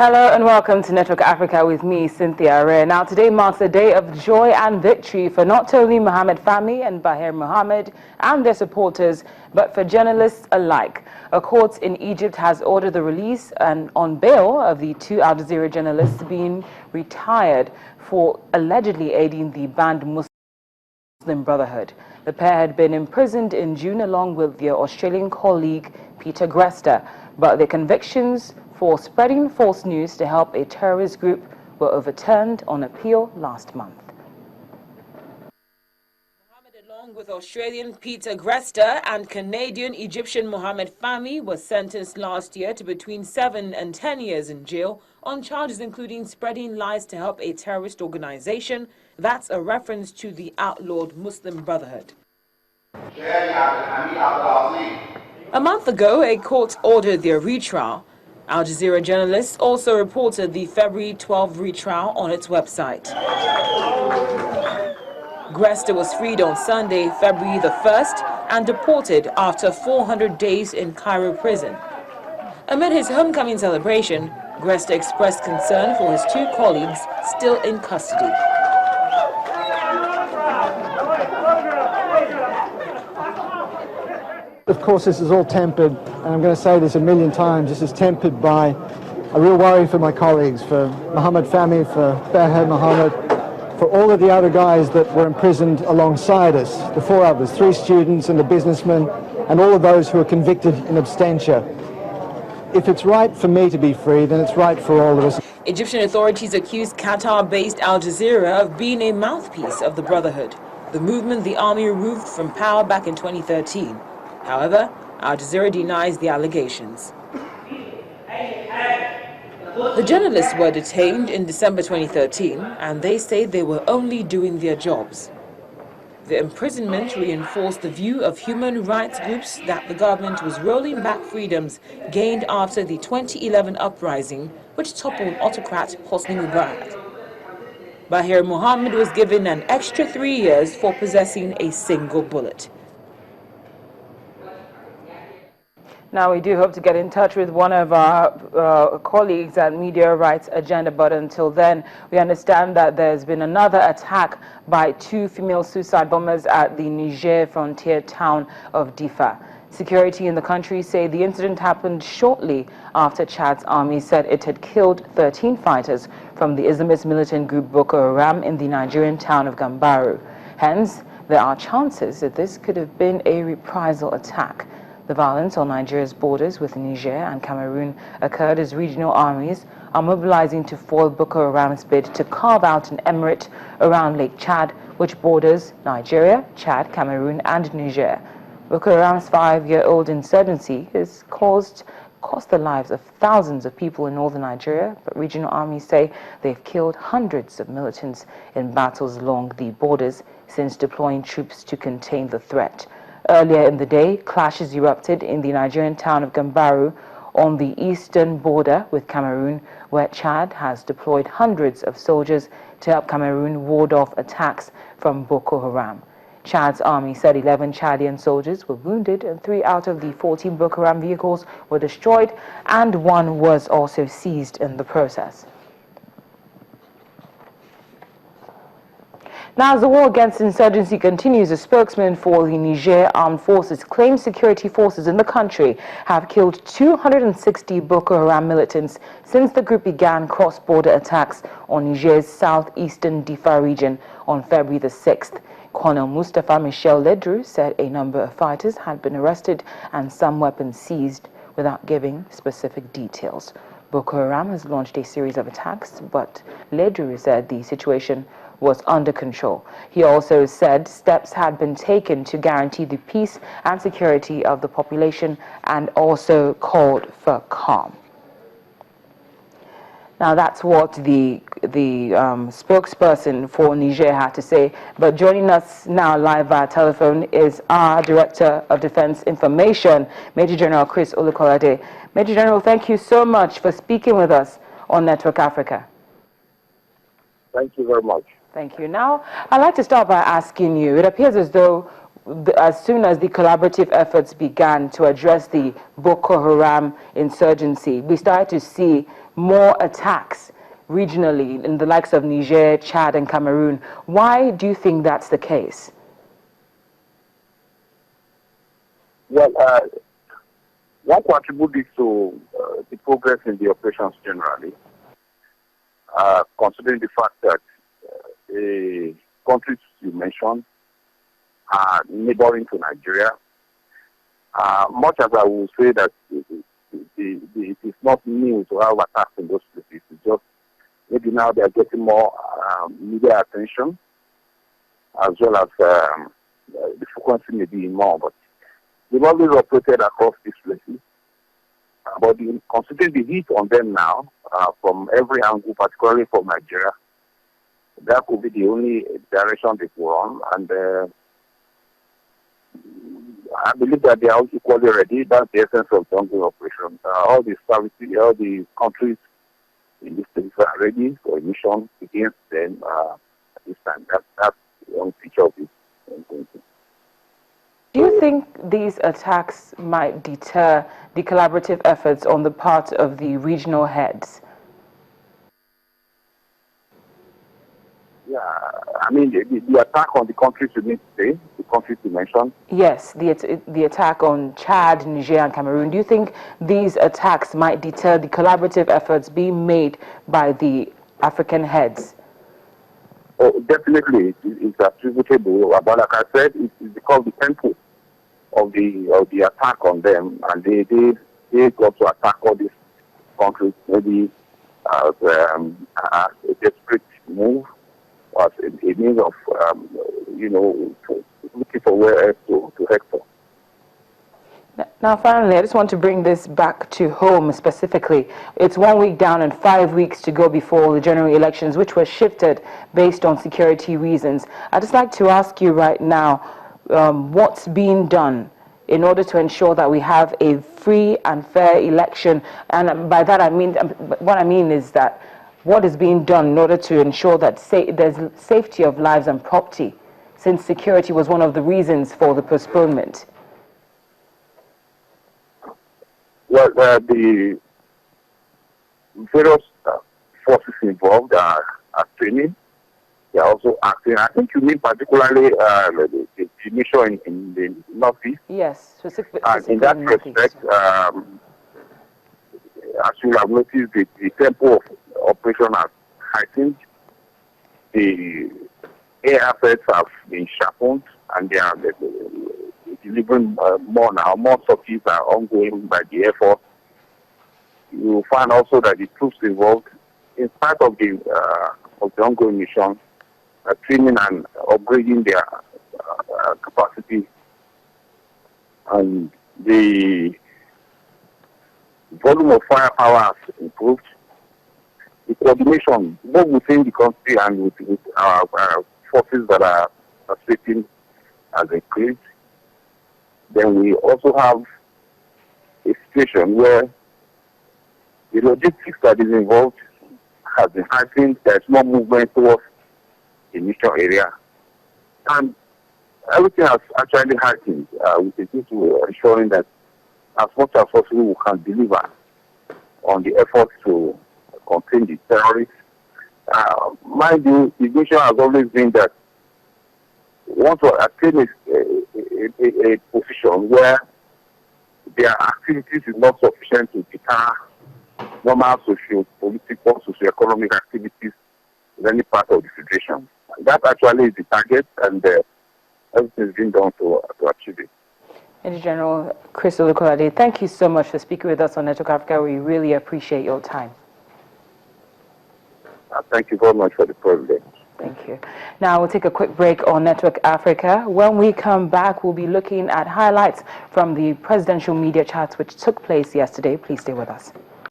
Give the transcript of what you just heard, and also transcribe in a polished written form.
Hello and welcome to Network Africa with me, Cynthia Ray. Now, today marks a day of joy and victory for not only Mohammed family and Bahir Mohammed and their supporters, but for journalists alike. A court in Egypt has ordered the release and on bail of the two Al Jazeera journalists being retired for allegedly aiding the banned Muslim Brotherhood. The pair had been imprisoned in June along with their Australian colleague Peter Grester, but their convictions for spreading false news to help a terrorist group were overturned on appeal last month. Mohammed, along with Australian Peter Grester and Canadian Egyptian Mohammed Fahmy, was sentenced last year to between 7 and 10 years in jail on charges including spreading lies to help a terrorist organization. That's a reference to the outlawed Muslim Brotherhood. A month ago, a court ordered their retrial. Al Jazeera journalists also reported the February 12 retrial on its website. Grester was freed on Sunday, February the 1st, and deported after 400 days in Cairo prison. Amid his homecoming celebration, Grester expressed concern for his two colleagues still in custody. Of course, this is all tempered, and I'm going to say this a million times, this is tempered by a real worry for my colleagues, for Mohammed Fahmy, for Bahir Mohammed, for all of the other guys that were imprisoned alongside us, the 4 others, 3 students and a businessman, and all of those who were convicted in absentia. If it's right for me to be free, then it's right for all of us. Egyptian authorities accused Qatar-based Al Jazeera of being a mouthpiece of the Brotherhood, the movement the army removed from power back in 2013. However, Al Jazeera denies the allegations. The journalists were detained in December 2013, and they say they were only doing their jobs. The imprisonment reinforced the view of human rights groups that the government was rolling back freedoms gained after the 2011 uprising, which toppled autocrat Hosni Mubarak. Bahir Mohammed was given an extra 3 years for possessing a single bullet. Now, we do hope to get in touch with one of our colleagues at Media Rights Agenda, but until then, we understand that there's been another attack by 2 female suicide bombers at the Niger frontier town of Difa. Security in the country say the incident happened shortly after Chad's army said it had killed 13 fighters from the Islamist militant group Boko Haram in the Nigerian town of Gambaru. Hence, there are chances that this could have been a reprisal attack. The violence on Nigeria's borders with Niger and Cameroon occurred as regional armies are mobilizing to foil Boko Haram's bid to carve out an emirate around Lake Chad, which borders Nigeria, Chad, Cameroon, and Niger. Boko Haram's 5-year-old insurgency has cost the lives of thousands of people in northern Nigeria, but regional armies say they've killed hundreds of militants in battles along the borders since deploying troops to contain the threat. Earlier in the day, clashes erupted in the Nigerian town of Gambaru on the eastern border with Cameroon, where Chad has deployed hundreds of soldiers to help Cameroon ward off attacks from Boko Haram. Chad's army said 11 Chadian soldiers were wounded and 3 out of the 14 Boko Haram vehicles were destroyed, and 1 was also seized in the process. Now, as the war against insurgency continues, a spokesman for the Niger Armed Forces claims security forces in the country have killed 260 Boko Haram militants since the group began cross-border attacks on Niger's southeastern Difa region on February the 6th. Colonel Mustapha Michel Ledru said a number of fighters had been arrested and some weapons seized without giving specific details. Boko Haram has launched a series of attacks, but Ledru said the situation was under control. He also said steps had been taken to guarantee the peace and security of the population and also called for calm. Now, that's what the spokesperson for Niger had to say. But joining us now live via telephone is our Director of Defense Information, Major General Chris Olukolade. Major General, thank you so much for speaking with us on Network Africa. Thank you very much. Thank you. Now, I'd like to start by asking you, it appears as though as soon as the collaborative efforts began to address the Boko Haram insurgency, we started to see more attacks regionally in the likes of Niger, Chad, and Cameroon. Why do you think that's the case? Well, one contributed to the progress in the operations generally, considering the fact that the countries you mentioned are neighboring to Nigeria. Much as I will say that it is not new to have attacks in those places, it's just maybe now they are getting more media attention, as well as the frequency may be more, but they've always operated across these places. But considering the heat on them now, from every angle, particularly from Nigeria, that could be the only direction they go on. And I believe that they are equally ready. That's the essence of the ongoing operation. All the services, all the countries in this place are ready for a mission against them at this time. That's the only feature of it. Do you think these attacks might deter the collaborative efforts on the part of the regional heads? Yeah, I mean, the attack on the countries you need to say, the countries you mentioned? Yes, the attack on Chad, Niger, and Cameroon. Do you think these attacks might deter the collaborative efforts being made by the African heads? Oh, definitely, it's attributable. But like I said, it's because the tempo of the attack on them, and they got to attack all these countries maybe as a desperate move, as a means of looking for where else to head for. Now, finally, I just want to bring this back to home specifically. It's 1 week down and 5 weeks to go before the general elections, which were shifted based on security reasons. I'd just like to ask you right now, what's being done in order to ensure that we have a free and fair election? And by that I mean, what I mean is that what is being done in order to ensure that there's safety of lives and property, since security was one of the reasons for the postponement? Well, the various forces involved are training. They are also acting. I think you mean particularly the mission in the Northeast. Yes, specifically in that respect, as you have noticed, the tempo of operation has heightened. The air assets have been sharpened, and they are delivering more now. More sorties are ongoing by the Air Force. You will find also that the troops involved, in spite of the ongoing mission, are training and upgrading their capacity, and the volume of firepower has improved. The coordination, both within the country and with our forces that are participating, has increased. Then we also have a situation where the logistics that is involved has been heightened. There's more movement towards the mission area. And everything has actually heightened with the view to ensuring that as much as possible we can deliver on the efforts to contain the terrorists. Mind you, the mission has always been that we want to attain a position where their activities is not sufficient to deter normal socio-political, socio-economic activities in any part of the Federation. That actually is the target, and everything is being done to achieve it. Major General Chris Olukolade, thank you so much for speaking with us on Network Africa. We really appreciate your time. Thank you very much for the privilege. Thank you. Now we'll take a quick break on Network Africa. When we come back, we'll be looking at highlights from the presidential media chats which took place yesterday. Please stay with us.